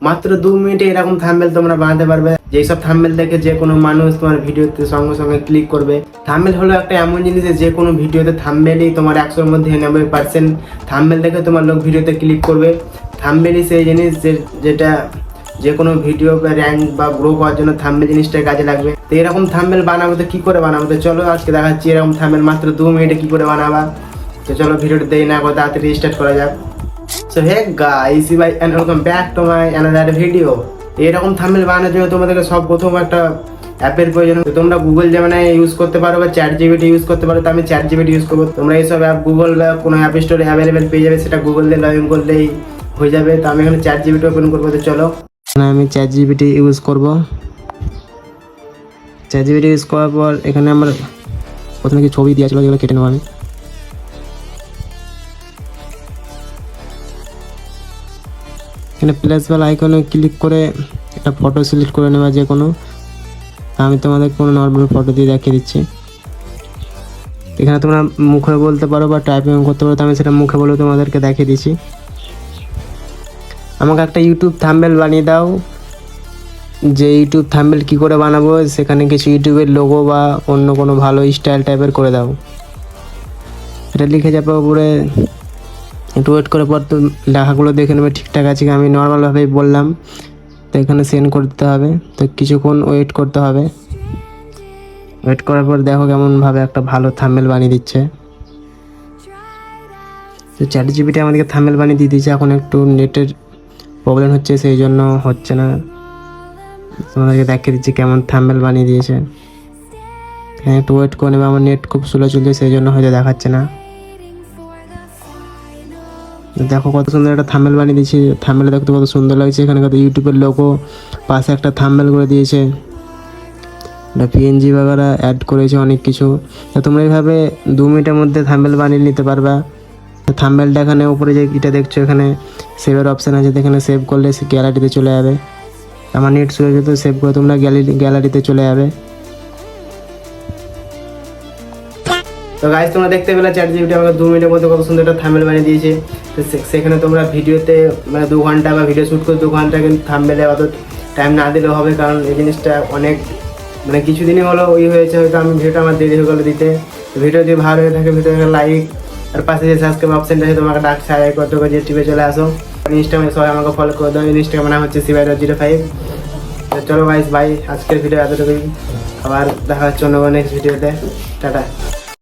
মাত্র 2 মিনিটে এরকম থাম্বনেল তোমরা বানাতে পারবে, যেসব থাম্বনেল দেখে যে কোনো মানুষ তোমার ভিডিওতে সঙ্গে সঙ্গে ক্লিক করবে। থাম্বনেল হলো একটা এমন জিনিস যে কোনো ভিডিওতে থাম্বনেলই তোমার 100-র মধ্যে 99% থাম্বনেল দেখে তোমার লোক ভিডিওতে ক্লিক করবে। থাম্বনেলই সেই জিনিস যেটা যে কোনো ভিডিও বা র্যাঙ্ক বা গ্রো করার জন্য থাম্বনেল জিনিসটা কাজে লাগবে। তো এরকম থাম্বনেল বানাবো তো কী করে বানাবো, তো চলো আজকে দেখাচ্ছি এরকম থাম্বনেল মাত্র 2 মিনিটে কী করে বানাবা। তো চলো ভিডিওটা দেরি না করে তাড়াতাড়ি স্টার্ট করা যাক। So hey guys and welcome back to my another video. এরকম থাম্বনেল বানানোর জন্য তোমাদেরকে প্রথম একটা অ্যাপের প্রয়োজন। তোমরা গুগল জেমিনাই ইউজ করতে পারো বা চ্যাট জিপিটি ইউজ করতে পারো। তো আমি চ্যাট জিপিটি ইউজ করবো। তোমরা এইসব অ্যাপ গুগল বা কোনো অ্যাপ স্টোরে অ্যাভেলেবেল পেয়ে যাবে, সেটা গুগল দিয়ে লগ ইন করলেই হয়ে যাবে। তো আমি এখানে চ্যাট জিপিটি ওপেন করবো। তো চলো আমি চ্যাট জিপিটি ইউজ করবো। চ্যাট জিপিটি ইউজ করার পর এখানে আমার প্রথমে কি ছবি দেওয়া ছিল, যেগুলো কেটে নেবো আমি। এখানে প্লাস বেল আইকনে ক্লিক করে একটা ফটো সিলেক্ট করে নেওয়া, যে কোনো। আমি তোমাদের কোনো নর্মাল ফটো দিয়ে দেখিয়ে দিচ্ছি। এখানে তোমরা মুখে বলতে পারো বা টাইপিং করতে পারো, তো আমি সেটা মুখে বলে তোমাদেরকে দেখিয়ে দিচ্ছি। আমাকে একটা ইউটিউব থাম্বনেল বানিয়ে দাও। যে ইউটিউব থাম্বনেল কী করে বানাবো, সেখানে কিছু ইউটিউবের লোগো বা অন্য কোনো ভালো স্টাইল টাইপের করে দাও। এটা লিখে যাওয়ার উপরে একটু ওয়েট করার পর তো লেখাগুলো দেখে নেবে ঠিকঠাক আছে। আমি নর্মালভাবেই বললাম, তো এখানে সেন্ড করতে হবে। তো কিছুক্ষণ ওয়েট করতে হবে। ওয়েট করার পর দেখো কেমনভাবে একটা ভালো থাম্বনেল বানিয়ে দিচ্ছে। তো চ্যাট জিপিটি আমাদেরকে থাম্বনেল বানিয়ে দিয়ে দিচ্ছে। এখন একটু নেটের প্রবলেম হচ্ছে, সেই জন্য হচ্ছে না। তোমাদেরকে দেখিয়ে দিচ্ছি কেমন থাম্বনেল বানিয়ে দিয়েছে। হ্যাঁ, একটু ওয়েট করে নেবে। আমার নেট খুব স্লো চলছে, সেই জন্য হয়তো দেখাচ্ছে না। দেখো কত সুন্দর একটা থাম্বনেল বানিয়ে দিয়েছি। থাম্বনেল দেখতে কত সুন্দর লাগছে। এখানে কত ইউটিউবের লোগো, পাশে একটা থাম্বনেল করে দিয়েছে, একটা পিএনজি বাগারা অ্যাড করেছে, অনেক কিছু। তো তোমরা এইভাবে 2 মিনিটের মধ্যে থাম্বনেল বানিয়ে নিতে পারবা। তো থাম্বনেলটা এখানে উপরে যে এটা দেখছো, এখানে সেভের অপশান আছে, এখানে সেভ করলে সে গ্যালারিতে চলে যাবে। আমার নেট শুরু হয়ে যেত, সেভ করে তোমরা গ্যালারিতে চলে যাবে। তো গাইস তোমরা দেখতে পেলে চ্যাট জিপিটি আমাকে 2 মিনিটের মধ্যে কত সুন্দর একটা থাম্বনেল বানিয়ে দিয়েছে। তো সেখানে তোমরা ভিডিওতে মানে 2 ঘন্টা বা ভিডিও শ্যুট করে 2 ঘন্টা কিন্তু থাম্বনেলে অত টাইম না দিলেও হবে, কারণ এই জিনিসটা অনেক মানে কিছুদিনই হলো হয়েছে। হয়তো আমি ভিডিওটা আমার দেরি হয়ে গেলো দিতে। ভিডিও যদি ভালো হয়ে থাকে ভিডিওটাকে লাইক আর পাশে যে সাবস্ক্রাইব অপশানটা আছে তোমাকে ডাকছে, আয় কত করে টিপে চলে আসো। ইনস্টাগ্রামে সবাই আমাকে ফলো করে দাও। ইনস্টাগ্রাম নাম হচ্ছে sibai.05। তো চলো গাইস, বাই। আজকের ভিডিও এতটুকুই। আবার দেখা হচ্ছে অন্য নেক্সট ভিডিওতে। টাটা।